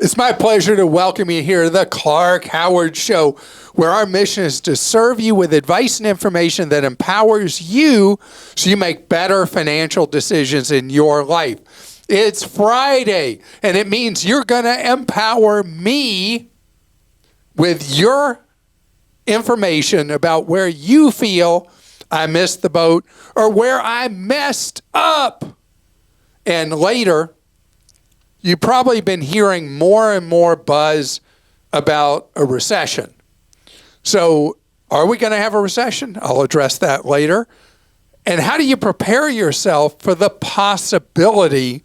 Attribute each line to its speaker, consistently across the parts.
Speaker 1: It's my pleasure to welcome you here to the Clark Howard Show, where our mission is to serve you with advice and information that empowers you so you make better financial decisions in your life. It's Friday, and it means you're going to empower me with your information about where you feel I missed the boat or where I messed up. And later, you've probably been hearing more and more buzz about a recession. So are we going to have a recession? I'll address that later. And how do you prepare yourself for the possibility?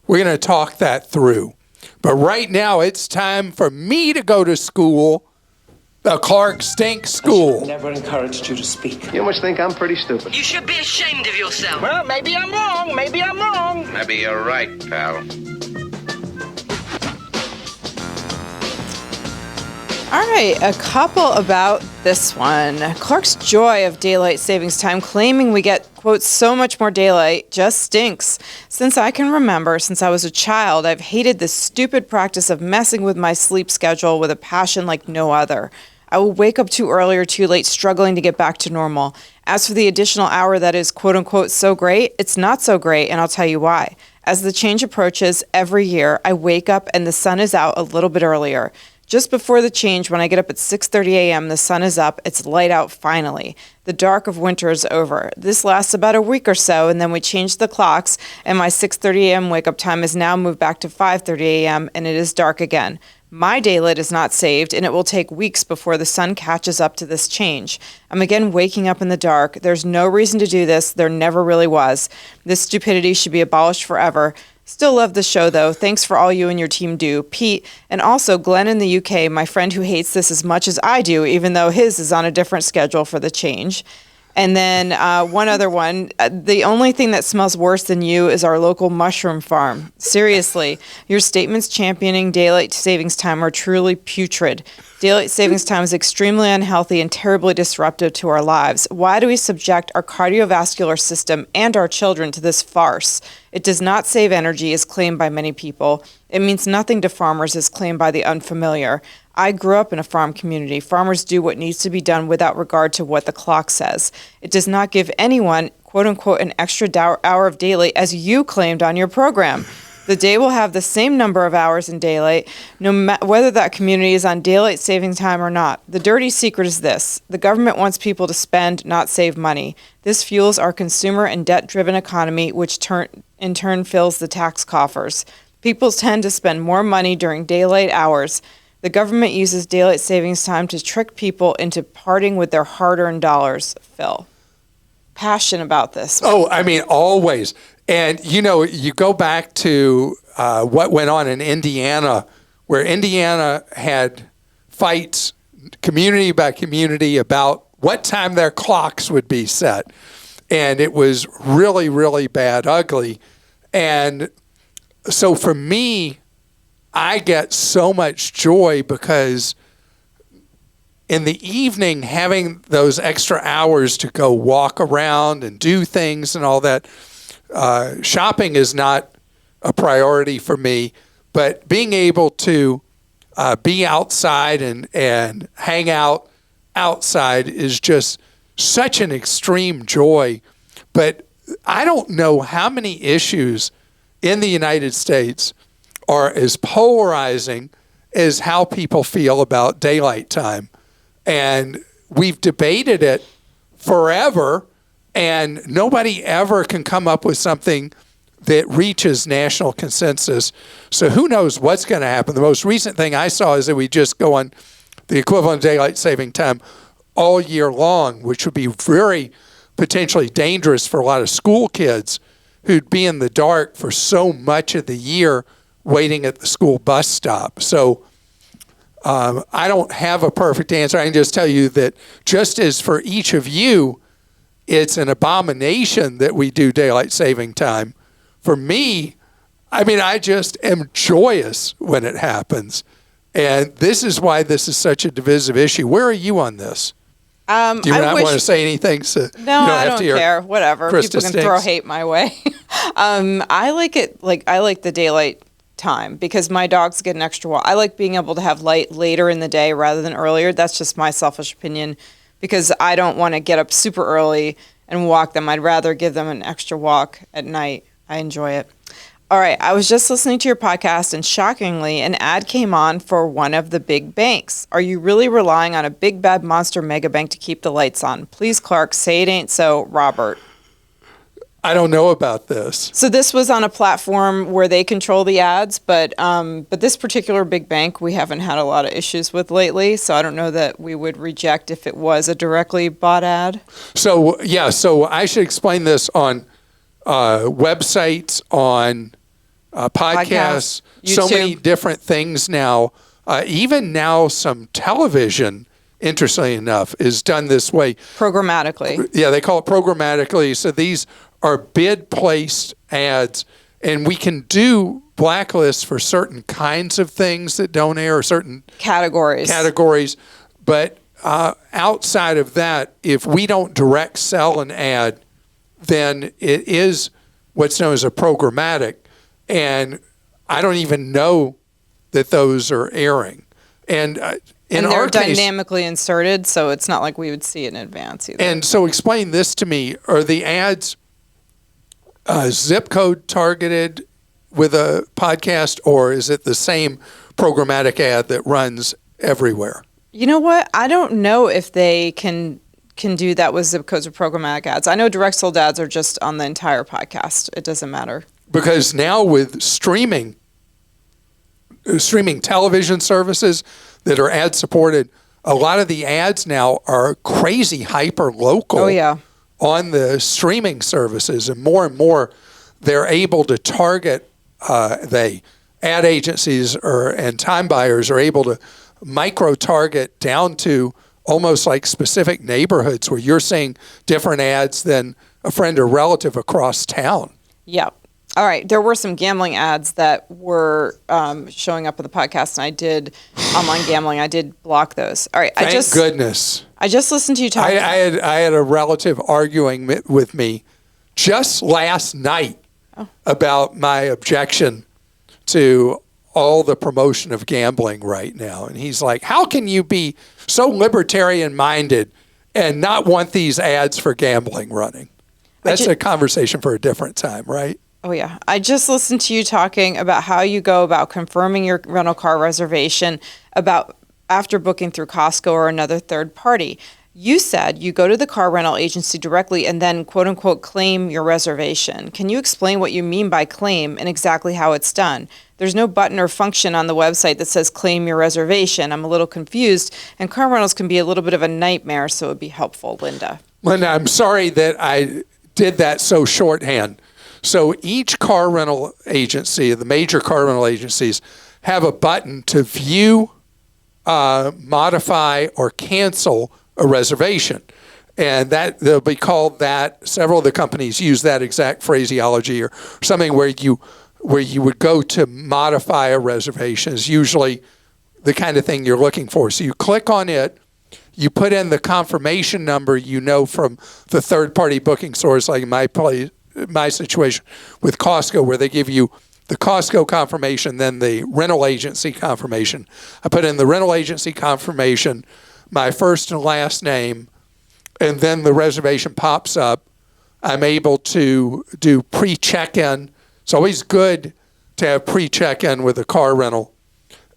Speaker 1: We're going to talk that through. But right now, it's time for me to go to school, the Clark Stink School.
Speaker 2: I never encouraged you to speak.
Speaker 3: You must think I'm pretty stupid.
Speaker 4: You should be ashamed of yourself.
Speaker 2: Well, maybe I'm wrong. Maybe I'm wrong.
Speaker 3: Maybe you're right, pal.
Speaker 5: All right, a couple about this one. Clark's joy of daylight savings time, claiming we get, quote, so much more daylight, just stinks. Since I can remember, since I was a child, I've hated this stupid practice of messing with my sleep schedule with a passion like no other. I will wake up too early or too late, struggling to get back to normal. As for the additional hour that is, quote unquote, so great, it's not so great, and I'll tell you why. As the change approaches every year, I wake up and the sun is out a little bit earlier. Just before the change, when I get up at 6:30 a.m., the sun is up, it's light out finally. The dark of winter is over. This lasts about a week or so, and then we change the clocks, and my 6:30 a.m. wake-up time is now moved back to 5:30 a.m., and it is dark again. My daylight is not saved, and it will take weeks before the sun catches up to this change. I'm again waking up in the dark. There's no reason to do this. There never really was. This stupidity should be abolished forever. Still love the show, though. Thanks for all you and your team do. Pete, and also Glenn in the UK, my friend who hates this as much as I do, even though his is on a different schedule for the change. And then one other one, the only thing that smells worse than you is our local mushroom farm. Seriously, your statements championing daylight savings time are truly putrid. Daylight savings time is extremely unhealthy and terribly disruptive to our lives. Why do we subject our cardiovascular system and our children to this farce? It does not save energy, as claimed by many people. It means nothing to farmers, as claimed by the unfamiliar. I grew up in a farm community. Farmers do what needs to be done without regard to what the clock says. It does not give anyone, quote unquote, an extra hour of daylight, as you claimed on your program. The day will have the same number of hours in daylight, whether that community is on daylight saving time or not. The dirty secret is this. The government wants people to spend, not save money. This fuels our consumer and debt-driven economy, which in turn fills the tax coffers. People tend to spend more money during daylight hours. The government uses daylight savings time to trick people into parting with their hard-earned dollars. Phil, passion about this.
Speaker 1: Oh, I mean, always. And, you know, you go back to what went on in Indiana, where Indiana had fights community by community about what time their clocks would be set. And it was really, really bad, ugly. And so for me, I get so much joy because in the evening, having those extra hours to go walk around and do things and all that, shopping is not a priority for me, but being able to be outside and hang out outside is just such an extreme joy. But I don't know how many issues in the United States are as polarizing as how people feel about daylight time. And we've debated it forever, and nobody ever can come up with something that reaches national consensus. So who knows what's going to happen. The most recent thing I saw is that we just go on the equivalent of daylight saving time all year long, which would be very potentially dangerous for a lot of school kids who'd be in the dark for so much of the year waiting at the school bus stop. So I don't have a perfect answer. I can just tell you that just as for each of you, it's an abomination that we do daylight saving time. For me, I mean, I just am joyous when it happens. And this is why this is such a divisive issue. Where are you on this? Do you not want to say anything? So
Speaker 5: no, I don't care. Whatever.
Speaker 1: Christa
Speaker 5: People can throw hate my way. I like it. I like the daylight time because my dogs get an extra walk. I like being able to have light later in the day rather than earlier. That's just my selfish opinion because I don't want to get up super early and walk them. I'd rather give them an extra walk at night. I enjoy it. All right, I was just listening to your podcast and shockingly, an ad came on for one of the big banks. Are you really relying on a big bad monster mega bank to keep the lights on? Please, Clark, say it ain't so, Robert.
Speaker 1: I don't know about this.
Speaker 5: So this was on a platform where they control the ads, but this particular big bank we haven't had a lot of issues with lately, so I don't know that we would reject if it was a directly bought ad.
Speaker 1: So I should explain this on websites, on podcasts, so many different things now. Even now, some television, interestingly enough, is done this way.
Speaker 5: Programmatically.
Speaker 1: Yeah, they call it programmatically. So these are bid-placed ads, and we can do blacklists for certain kinds of things that don't air, or certain categories. But outside of that, if we don't direct sell an ad, then it is what's known as a programmatic, and I don't even know that those are airing. And in our case,
Speaker 5: dynamically inserted, so it's not like we would see it in advance either.
Speaker 1: And so explain this to me. Are the ads zip code targeted with a podcast, or is it the same programmatic ad that runs everywhere?
Speaker 5: You know what? I don't know if they can do that with zip codes or programmatic ads. I know direct sold ads are just on the entire podcast. It doesn't matter. Because
Speaker 1: now with streaming television services that are ad supported, a lot of the ads now are crazy hyper local.
Speaker 5: Oh yeah.
Speaker 1: On the streaming services, and more they're able to target ad agencies and time buyers are able to micro target down to almost like specific neighborhoods where you're seeing different ads than a friend or relative across town.
Speaker 5: Yeah. All right. There were some gambling ads that were showing up on the podcast, and I did online gambling. I did block those. All right.
Speaker 1: Thank goodness.
Speaker 5: I just listened to you talk.
Speaker 1: I had a relative arguing with me just last night about my objection to all the promotion of gambling right now. And he's like, how can you be so libertarian-minded and not want these ads for gambling running? That's a conversation for a different time, right?
Speaker 5: Oh, yeah. I just listened to you talking about how you go about confirming your rental car reservation about after booking through Costco or another third party. You said you go to the car rental agency directly and then, quote unquote, claim your reservation. Can you explain what you mean by claim and exactly how it's done? There's no button or function on the website that says claim your reservation. I'm a little confused, and car rentals can be a little bit of a nightmare, so it would be helpful, Linda.
Speaker 1: Linda, I'm sorry that I did that so shorthand. So each car rental agency, the major car rental agencies, have a button to view, modify, or cancel a reservation. And that they'll be called that. Several of the companies use that exact phraseology, or something where you would go to modify a reservation is usually the kind of thing you're looking for. So you click on it, you put in the confirmation number from the third-party booking source, like my situation with Costco, where they give you the Costco confirmation, then the rental agency confirmation. I put in the rental agency confirmation, my first and last name, and then the reservation pops up. I'm able to do pre-check-in. It's always good to have pre-check-in with a car rental.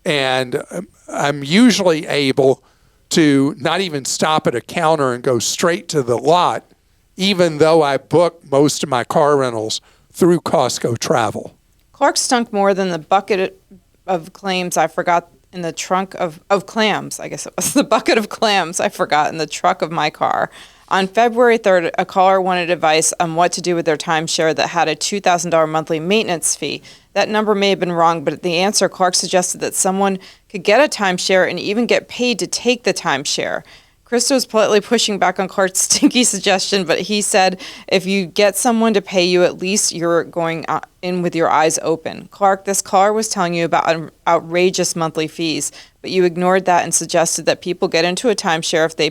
Speaker 1: And I'm usually able to not even stop at a counter and go straight to the lot, even though I book most of my car rentals through Costco Travel.
Speaker 5: Clark stunk more than the bucket of claims I forgot in the trunk of clams. I guess it was the bucket of clams I forgot in the truck of my car. On February 3rd, a caller wanted advice on what to do with their timeshare that had a $2,000 monthly maintenance fee. That number may have been wrong, but the answer, Clark suggested that someone could get a timeshare and even get paid to take the timeshare. Christa was politely pushing back on Clark's stinky suggestion, but he said if you get someone to pay you, at least you're going in with your eyes open. Clark, this caller was telling you about outrageous monthly fees, but you ignored that and suggested that people get into a timeshare if they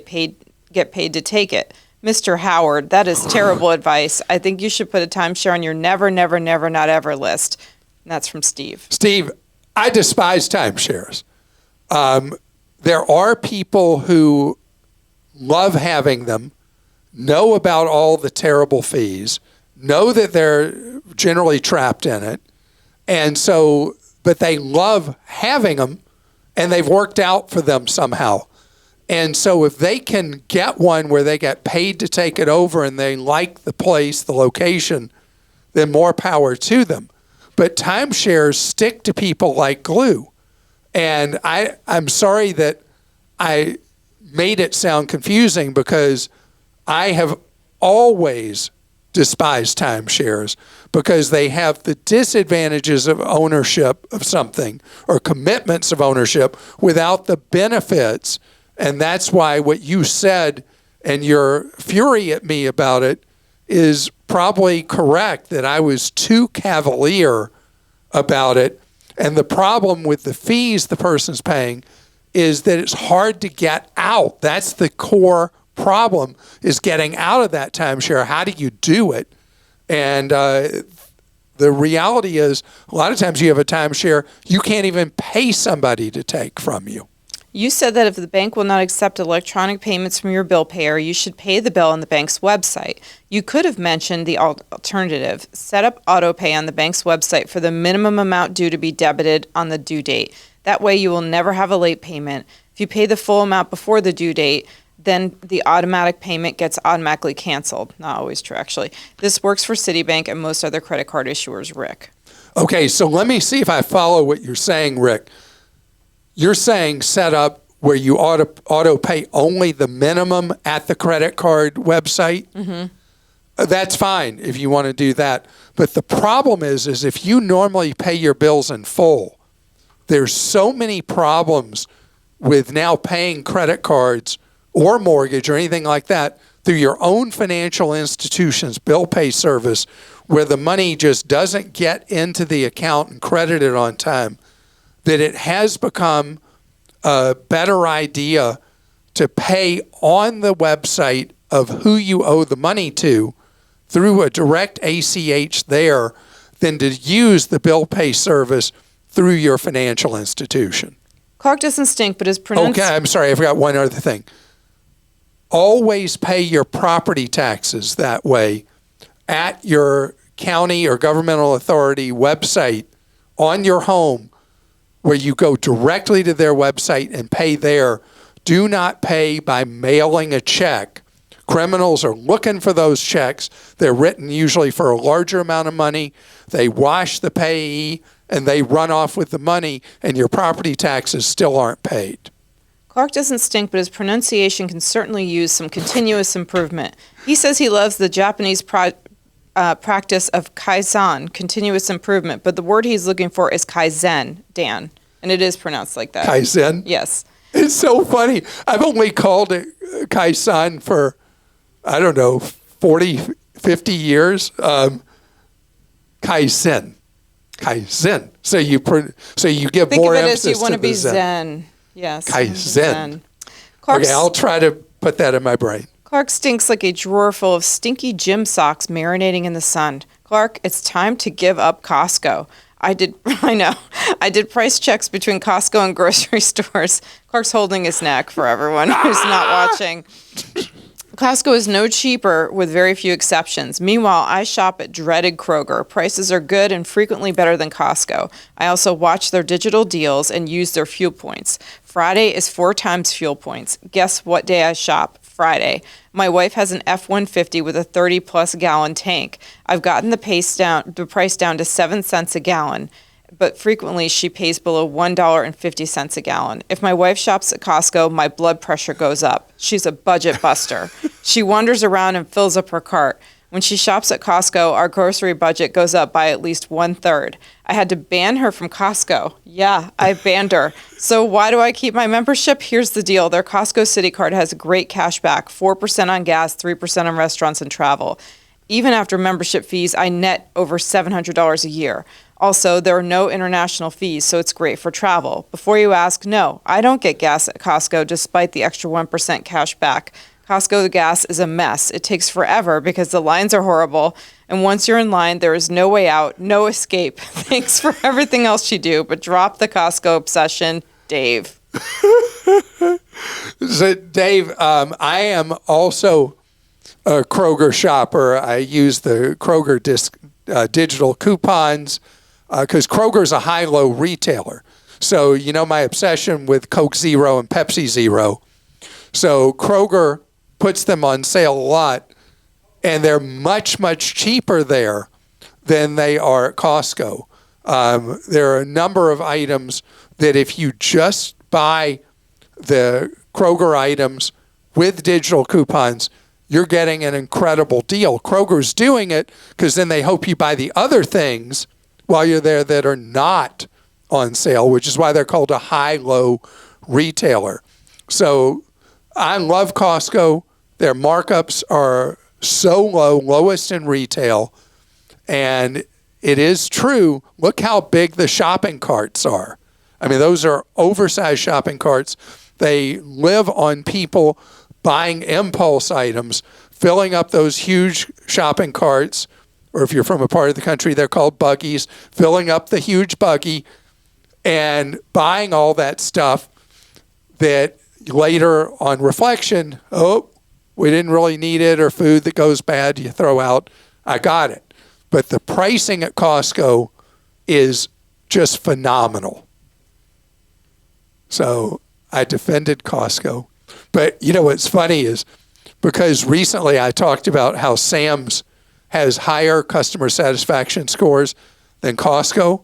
Speaker 5: get paid to take it. Mr. Howard, that is terrible advice. I think you should put a timeshare on your never, never, never, not ever list. And that's from Steve.
Speaker 1: Steve, I despise timeshares. There are people who love having them, know about all the terrible fees, know that they're generally trapped in it, and so, but they love having them, and they've worked out for them somehow. And so if they can get one where they get paid to take it over and they like the place, the location, then more power to them. But timeshares stick to people like glue. And I'm sorry that I made it sound confusing, because I have always despised timeshares because they have the disadvantages of ownership of something or commitments of ownership without the benefits. And that's why what you said and your fury at me about it is probably correct, that I was too cavalier about it. And the problem with the fees the person's paying is that it's hard to get out. That's the core problem, is getting out of that timeshare. How do you do it? And the reality is, a lot of times you have a timeshare, you can't even pay somebody to take from you.
Speaker 5: You said that if the bank will not accept electronic payments from your bill payer, you should pay the bill on the bank's website. You could have mentioned the alternative. Set up auto pay on the bank's website for the minimum amount due to be debited on the due date. That way you will never have a late payment. If you pay the full amount before the due date, then the automatic payment gets automatically canceled. Not always true, actually. This works for Citibank and most other credit card issuers, Rick.
Speaker 1: Okay, so let me see if I follow what you're saying, Rick. You're saying set up where you auto pay only the minimum at the credit card website? Mm-hmm. That's fine if you want to do that. But the problem is if you normally pay your bills in full, there's so many problems with now paying credit cards or mortgage or anything like that through your own financial institution's bill pay service, where the money just doesn't get into the account and credited on time, that it has become a better idea to pay on the website of who you owe the money to through a direct ACH there than to use the bill pay service through your financial institution.
Speaker 5: Clark doesn't stink, but is pronounced...
Speaker 1: Okay, I'm sorry, I forgot one other thing. Always pay your property taxes that way at your county or governmental authority website on your home, where you go directly to their website and pay there. Do not pay by mailing a check. Criminals are looking for those checks. They're written usually for a larger amount of money. They wash the payee and they run off with the money, and your property taxes still aren't paid.
Speaker 5: Clark doesn't stink, but his pronunciation can certainly use some continuous improvement. He says he loves the Japanese practice of Kaisan, continuous improvement, but the word he's looking for is Kaizen, Dan, and it is pronounced like that.
Speaker 1: Kaizen?
Speaker 5: Yes.
Speaker 1: It's so funny. I've only called it Kaisan for, 40, 50 years. Kaizen. So you give
Speaker 5: Think
Speaker 1: more
Speaker 5: of it
Speaker 1: emphasis
Speaker 5: as you want
Speaker 1: to
Speaker 5: to be
Speaker 1: the
Speaker 5: zen. Yes.
Speaker 1: Kaizen.
Speaker 5: Clark's,
Speaker 1: Okay, I'll try to put that in my brain.
Speaker 5: Clark stinks like a drawer full of stinky gym socks marinating in the sun. Clark, it's time to give up Costco. I did price checks between Costco and grocery stores. Clark's holding his neck for everyone who's not watching. Costco is no cheaper with very few exceptions. Meanwhile, I shop at dreaded Kroger. Prices are good and frequently better than Costco. I also watch their digital deals and use their fuel points. Friday is 4 times fuel points. Guess what day I shop? Friday. My wife has an F-150 with a 30-plus gallon tank. I've gotten the price down to 7 cents a gallon, but frequently she pays below $1.50 a gallon. If my wife shops at Costco, my blood pressure goes up. She's a budget buster. She wanders around and fills up her cart. When she shops at Costco, our grocery budget goes up by at least 1/3. I had to ban her from Costco. Yeah, I banned her. So why do I keep my membership? Here's the deal. Their Costco City Card has great cash back, 4% on gas, 3% on restaurants and travel. Even after membership fees, I net over $700 a year. Also, there are no international fees, so it's great for travel. Before you ask, no, I don't get gas at Costco despite the extra 1% cash back. Costco, the gas is a mess. It takes forever because the lines are horrible. And once you're in line, there is no way out, no escape. Thanks for everything else you do, but drop the Costco obsession, Dave.
Speaker 1: So, Dave, I am also a Kroger shopper. I use the Kroger digital coupons because Kroger's a high-low retailer. So, you know my obsession with Coke Zero and Pepsi Zero. So Kroger puts them on sale a lot, and they're much, much cheaper there than they are at Costco. There are a number of items that if you just buy the Kroger items with digital coupons, you're getting an incredible deal. Kroger's doing it because then they hope you buy the other things while you're there that are not on sale, which is why they're called a high-low retailer. So I love Costco. Their markups are so low, lowest in retail. And it is true. Look how big the shopping carts are. I mean, those are oversized shopping carts. They live on people buying impulse items, filling up those huge shopping carts, or if you're from a part of the country, they're called buggies, filling up the huge buggy and buying all that stuff that later on reflection, oh, we didn't really need it, or food that goes bad, you throw out. I got it. But the pricing at Costco is just phenomenal. So I defended Costco. But you know what's funny is because recently I talked about how Sam's has higher customer satisfaction scores than Costco.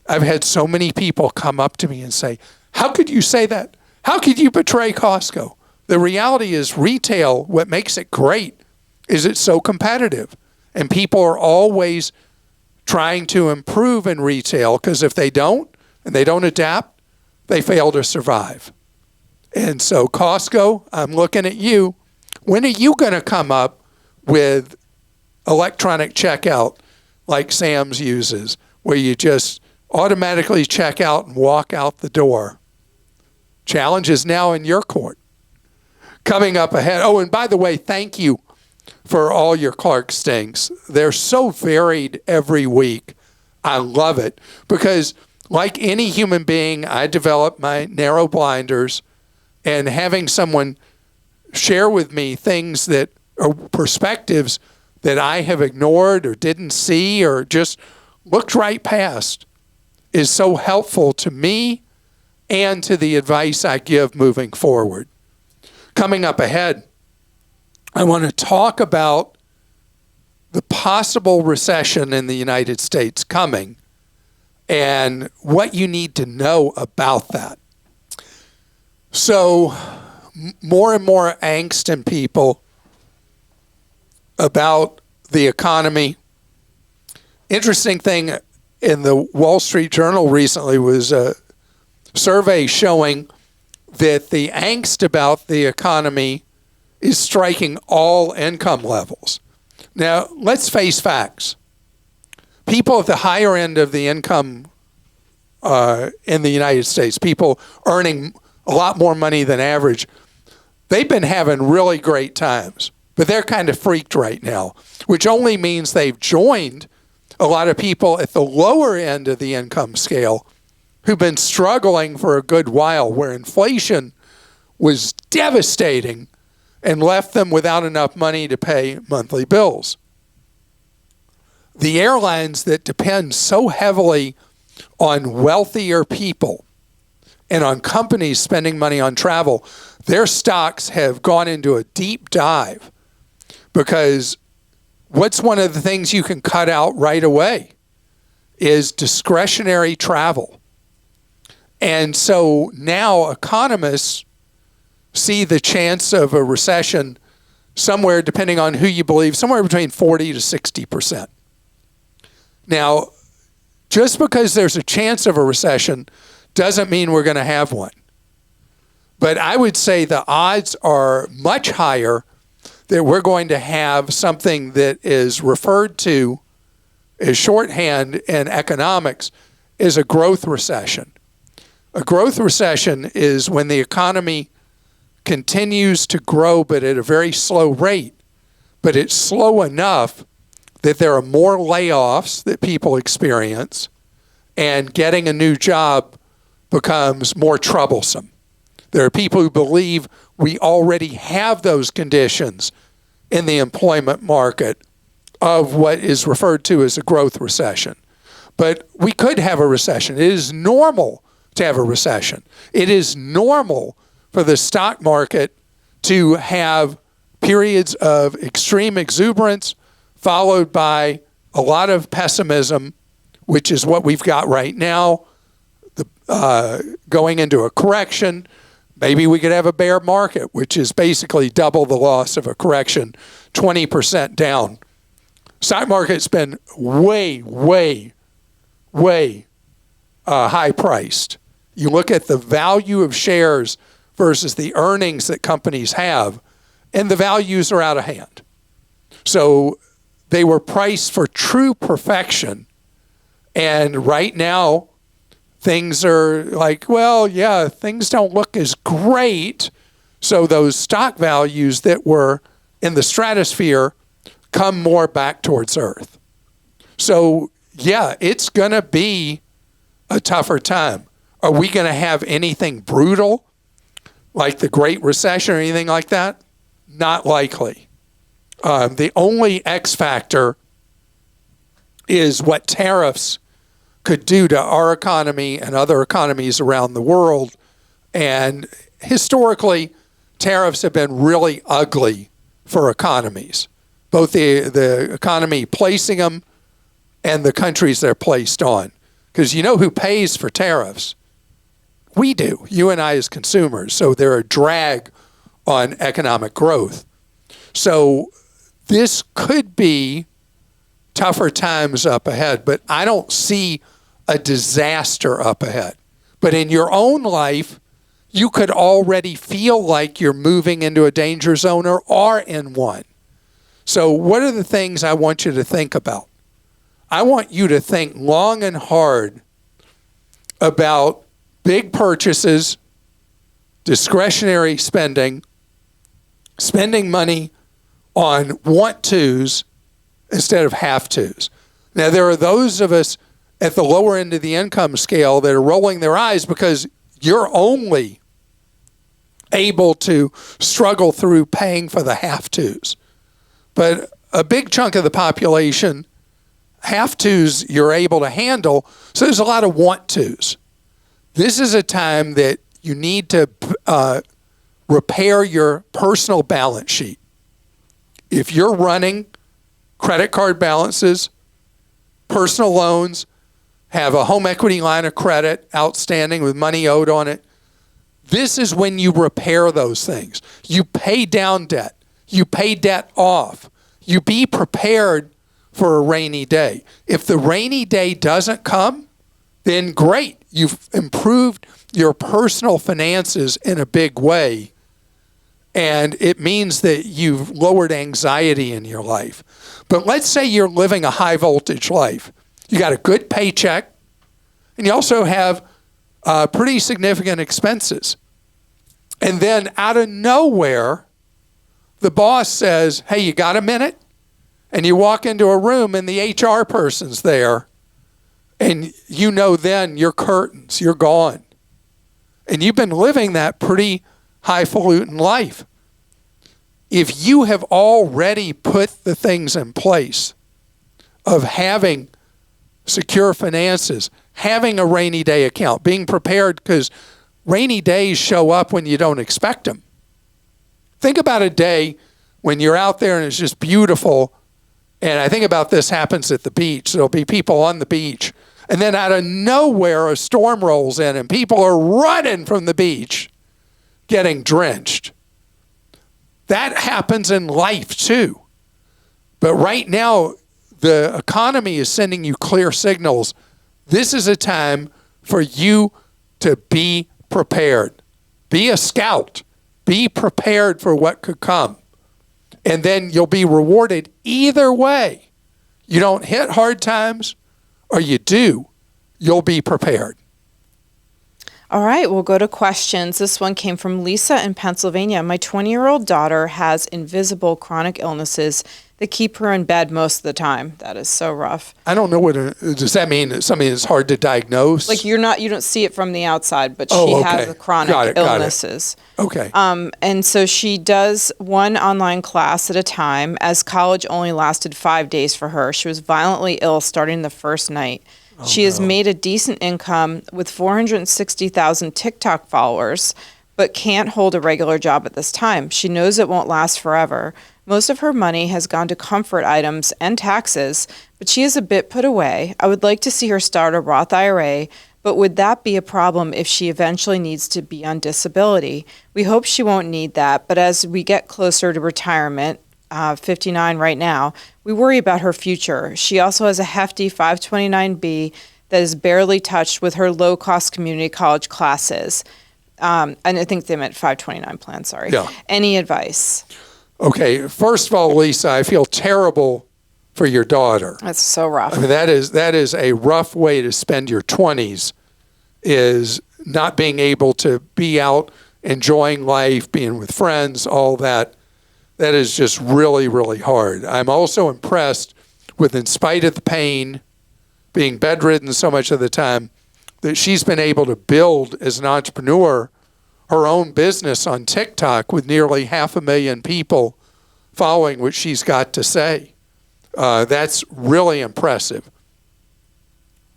Speaker 1: I've had so many people come up to me and say, how could you say that? How could you betray Costco? The reality is retail, what makes it great is it's so competitive. And people are always trying to improve in retail because if they don't and they don't adapt, they fail to survive. And so Costco, I'm looking at you. When are you going to come up with electronic checkout like Sam's uses, where you just automatically check out and walk out the door? Challenge is now in your court. Coming up ahead. Oh, and by the way, thank you for all your Clark Stinks. They're so varied every week. I love it because like any human being, I develop my narrow blinders, and having someone share with me things that are perspectives that I have ignored or didn't see or just looked right past is so helpful to me and to the advice I give moving forward. Coming up ahead, I want to talk about the possible recession in the United States coming and what you need to know about that. So more and more angst in people about the economy. Interesting thing in the Wall Street Journal recently was a survey showing that the angst about the economy is striking all income levels. Now, let's face facts. People at the higher end of the income in the United States, people earning a lot more money than average, they've been having really great times. But they're kind of freaked right now, which only means they've joined a lot of people at the lower end of the income scale who've been struggling for a good while, where inflation was devastating and left them without enough money to pay monthly bills. The airlines that depend so heavily on wealthier people and on companies spending money on travel, their stocks have gone into a deep dive because what's one of the things you can cut out right away is discretionary travel. And so now economists see the chance of a recession somewhere, depending on who you believe, somewhere between 40 to 60%. Now, just because there's a chance of a recession doesn't mean we're going to have one. But I would say the odds are much higher that we're going to have something that is referred to as shorthand in economics as a growth recession. A growth recession is when the economy continues to grow, but at a very slow rate. But it's slow enough that there are more layoffs that people experience, and getting a new job becomes more troublesome. There are people who believe we already have those conditions in the employment market of what is referred to as a growth recession. But we could have a recession. It is normal to have a recession. It is normal for the stock market to have periods of extreme exuberance followed by a lot of pessimism, which is what we've got right now, going into a correction. Maybe we could have a bear market, which is basically double the loss of a correction, 20% down. Stock market's been way high priced. You look at the value of shares versus the earnings that companies have, and the values are out of hand. So they were priced for true perfection. And right now, things are like, well, yeah, things don't look as great. So those stock values that were in the stratosphere come more back towards earth. So, yeah, it's going to be a tougher time. Are we going to have anything brutal like the Great Recession or anything like that? Not likely. The only X factor is what tariffs could do to our economy and other economies around the world. And historically, tariffs have been really ugly for economies, both the economy placing them and the countries they're placed on. Because you know who pays for tariffs? We do, you and I as consumers. So they're a drag on economic growth. So this could be tougher times up ahead, but I don't see a disaster up ahead. But in your own life, you could already feel like you're moving into a danger zone or are in one. So what are the things I want you to think about? I want you to think long and hard about big purchases, discretionary spending, spending money on want-tos instead of have-tos. Now, there are those of us at the lower end of the income scale that are rolling their eyes because you're only able to struggle through paying for the have-tos. But a big chunk of the population, have-tos you're able to handle, so there's a lot of want-tos. This is a time that you need to repair your personal balance sheet. If you're running credit card balances, personal loans, have a home equity line of credit outstanding with money owed on it, this is when you repair those things. You pay down debt. You pay debt off. You be prepared for a rainy day. If the rainy day doesn't come, then great. You've improved your personal finances in a big way. And it means that you've lowered anxiety in your life. But let's say you're living a high voltage life. You got a good paycheck, and you also have pretty significant expenses. And then out of nowhere, the boss says, hey, you got a minute? And you walk into a room and the HR person's there, and you know then you're curtains, you're gone. And you've been living that pretty highfalutin life. If you have already put the things in place of having secure finances, having a rainy day account, being prepared, because rainy days show up when you don't expect them. Think about a day when you're out there and it's just beautiful. And I think about this happens at the beach. There'll be people on the beach. And then out of nowhere, a storm rolls in and people are running from the beach, getting drenched. That happens in life too. But right now, the economy is sending you clear signals. This is a time for you to be prepared. Be a scout. Be prepared for what could come. And then you'll be rewarded either way. You don't hit hard times or you do, you'll be prepared.
Speaker 5: All right, we'll go to questions. This one came from Lisa in Pennsylvania. My 20-year-old daughter has invisible chronic illnesses that keep her in bed most of the time. That is so rough.
Speaker 1: I don't know does that mean something that's hard to diagnose?
Speaker 5: Like you don't see it from the outside, but she
Speaker 1: okay.
Speaker 5: has the chronic illnesses.
Speaker 1: Okay.
Speaker 5: And so she does one online class at a time, as college only lasted 5 days for her. She was violently ill starting the first night. She has made a decent income with 460,000 TikTok followers, but can't hold a regular job at this time. She knows it won't last forever. Most of her money has gone to comfort items and taxes, but she is a bit put away. I would like to see her start a Roth IRA, but would that be a problem if she eventually needs to be on disability? We hope she won't need that, but as we get closer to retirement, 59 right now, we worry about her future. She also has a hefty 529B that is barely touched with her low-cost community college classes. And I think they meant 529 plan, sorry.
Speaker 1: Yeah.
Speaker 5: Any advice?
Speaker 1: Okay, first of all, Lisa, I feel terrible for your daughter.
Speaker 5: That's so rough.
Speaker 1: I mean, that is a rough way to spend your 20s, is not being able to be out enjoying life, being with friends, all that. That is just really, really hard. I'm also impressed with, in spite of the pain, being bedridden so much of the time, that she's been able to build as an entrepreneur her own business on TikTok with nearly 500,000 people following what she's got to say. That's really impressive.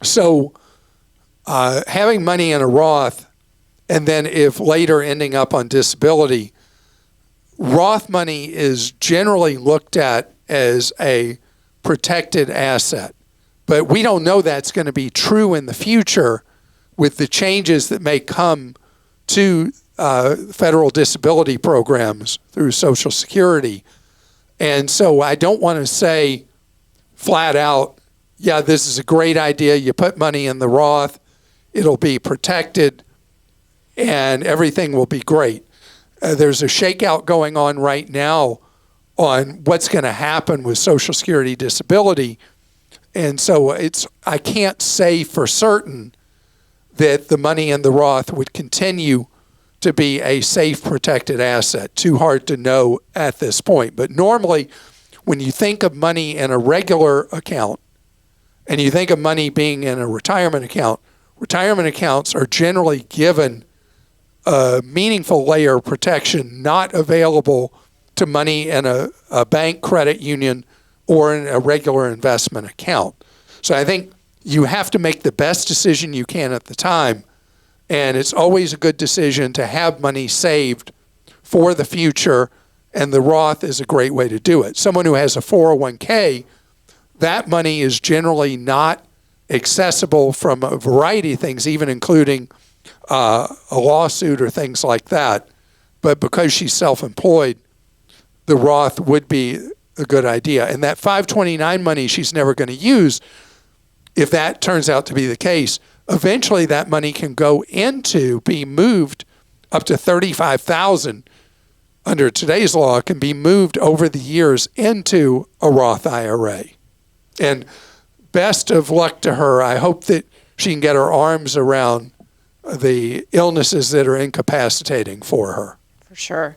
Speaker 1: So having money in a Roth, and then if later ending up on disability, Roth money is generally looked at as a protected asset. But we don't know that's going to be true in the future with the changes that may come to federal disability programs through Social Security. And so I don't want to say flat out, yeah, this is a great idea. You put money in the Roth, it'll be protected, and everything will be great. There's a shakeout going on right now on what's going to happen with Social Security disability. And so I can't say for certain that the money in the Roth would continue to be a safe, protected asset. Too hard to know at this point. But normally, when you think of money in a regular account and you think of money being in a retirement accounts are generally given a meaningful layer of protection not available to money in a bank, credit union, or in a regular investment account. So I think you have to make the best decision you can at the time, and it's always a good decision to have money saved for the future, and the Roth is a great way to do it. Someone who has a 401k, that money is generally not accessible from a variety of things, even including a lawsuit or things like that. But because she's self-employed, the Roth would be a good idea. And that 529 money she's never going to use, if that turns out to be the case, eventually that money can go into, be moved up to $35,000 under today's law, can be moved over the years into a Roth IRA. And best of luck to her. I hope that she can get her arms around the illnesses that are incapacitating for her.
Speaker 5: For sure.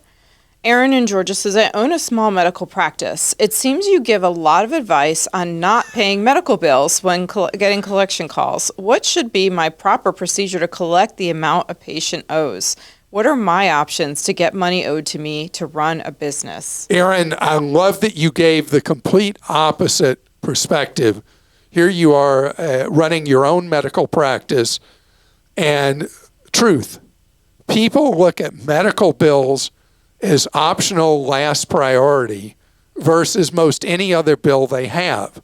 Speaker 5: Erin in Georgia says, I own a small medical practice. It seems you give a lot of advice on not paying medical bills when getting collection calls. What should be my proper procedure to collect the amount a patient owes? What are my options to get money owed to me to run a business?
Speaker 1: Erin, I love that you gave the complete opposite perspective. Here you are running your own medical practice, and truth, people look at medical bills as optional last priority versus most any other bill they have.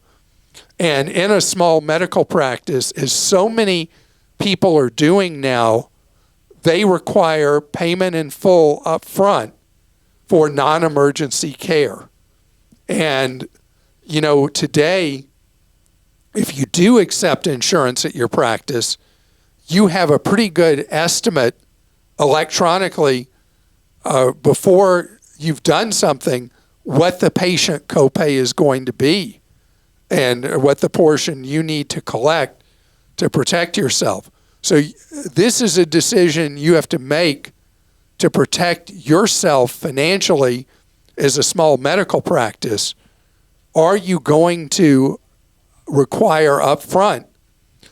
Speaker 1: And in a small medical practice, as so many people are doing now, they require payment in full up front for non-emergency care. And, you know, today, if you do accept insurance at your practice, you have a pretty good estimate electronically before you've done something what the patient copay is going to be and what the portion you need to collect to protect yourself. So this is a decision you have to make to protect yourself financially as a small medical practice. Are you going to require upfront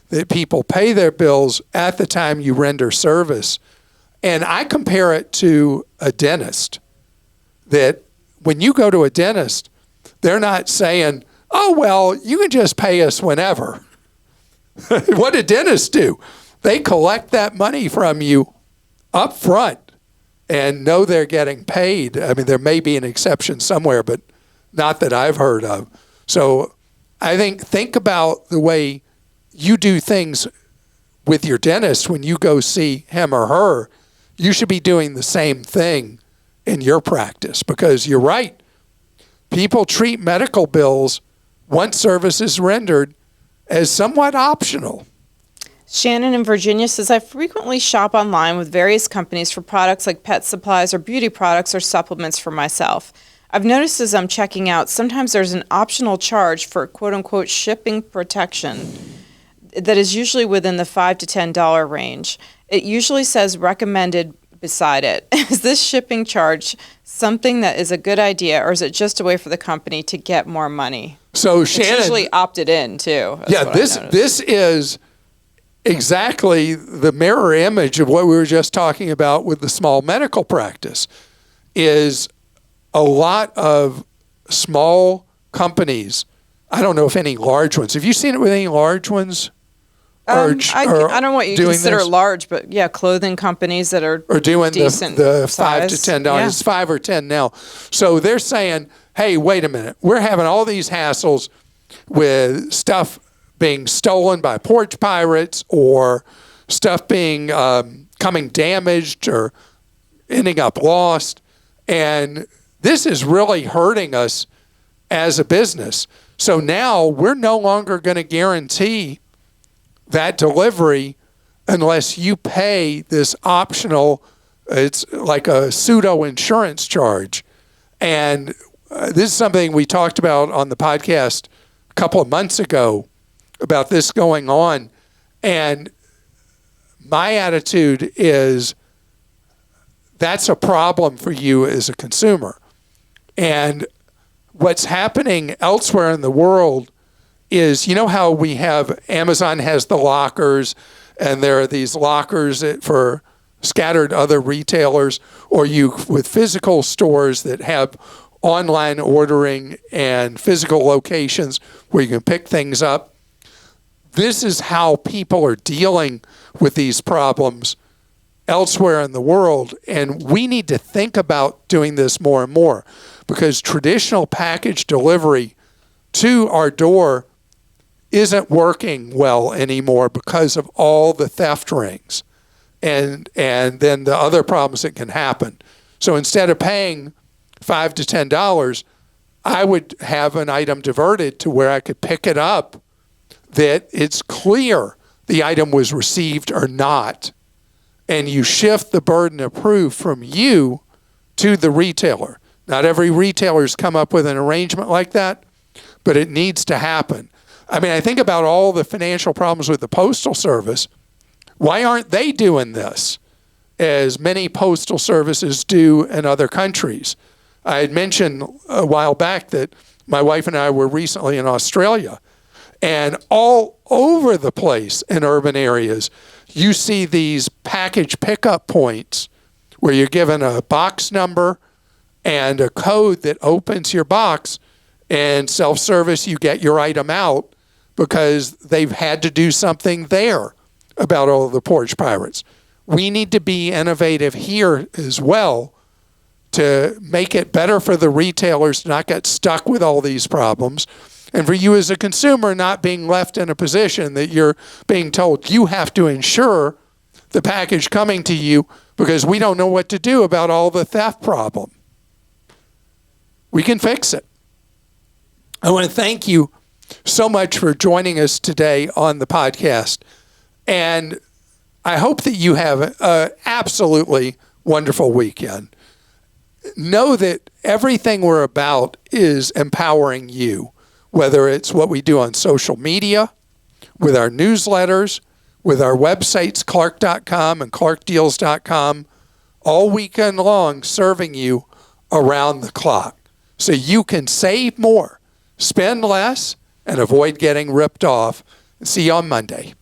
Speaker 1: that people pay their bills at the time you render service? And I compare it to a dentist, that when you go to a dentist, they're not saying, oh, well, you can just pay us whenever. What do dentists do? They collect that money from you up front and know they're getting paid. I mean, there may be an exception somewhere, but not that I've heard of. So I think about the way you do things with your dentist when you go see him or her. You should be doing the same thing in your practice, because you're right. People treat medical bills, once service is rendered, as somewhat optional.
Speaker 5: Shannon in Virginia says, I frequently shop online with various companies for products like pet supplies or beauty products or supplements for myself. I've noticed as I'm checking out, sometimes there's an optional charge for quote-unquote shipping protection that is usually within the $5 to $10 range. It usually says recommended beside it. Is this shipping charge something that is a good idea, or is it just a way for the company to get more money?
Speaker 1: So
Speaker 5: It's
Speaker 1: Shannon,
Speaker 5: usually opted in too.
Speaker 1: yeah, this is exactly the mirror image of what we were just talking about with the small medical practice. Is a lot of small companies. I don't know if any large ones. Have you seen it with any large ones?
Speaker 5: I don't know what you consider large, but yeah, clothing companies that are
Speaker 1: doing
Speaker 5: decent
Speaker 1: the $5
Speaker 5: size.
Speaker 1: to $10.
Speaker 5: Yeah.
Speaker 1: It's 5 or 10 now. So they're saying, hey, wait a minute. We're having all these hassles with stuff being stolen by porch pirates, or stuff being coming damaged or ending up lost. And this is really hurting us as a business. So now we're no longer going to guarantee that delivery unless you pay this optional, it's like a pseudo insurance charge. And this is something we talked about on the podcast a couple of months ago about this going on. And my attitude is that's a problem for you as a consumer. And what's happening elsewhere in the world is, you know how we have, Amazon has the lockers, and there are these lockers for scattered other retailers, or you with physical stores that have online ordering and physical locations where you can pick things up. This is how people are dealing with these problems elsewhere in the world, and we need to think about doing this more and more, because traditional package delivery to our door isn't working well anymore because of all the theft rings and then the other problems that can happen. So instead of paying $5 to $10, I would have an item diverted to where I could pick it up, that it's clear the item was received or not. And you shift the burden of proof from you to the retailer. Not every retailer's come up with an arrangement like that, but it needs to happen. I mean, I think about all the financial problems with the Postal Service. Why aren't they doing this as many postal services do in other countries? I had mentioned a while back that my wife and I were recently in Australia, and all over the place in urban areas, you see these package pickup points where you're given a box number and a code that opens your box, and self-service, you get your item out because they've had to do something there about all the porch pirates. We need to be innovative here as well to make it better for the retailers to not get stuck with all these problems, and for you as a consumer not being left in a position that you're being told you have to insure the package coming to you because we don't know what to do about all the theft problem. We can fix it. I want to thank you so much for joining us today on the podcast. And I hope that you have an absolutely wonderful weekend. Know that everything we're about is empowering you, whether it's what we do on social media, with our newsletters, with our websites, Clark.com and ClarkDeals.com, all weekend long, serving you around the clock. So you can save more, spend less, and avoid getting ripped off. See you on Monday.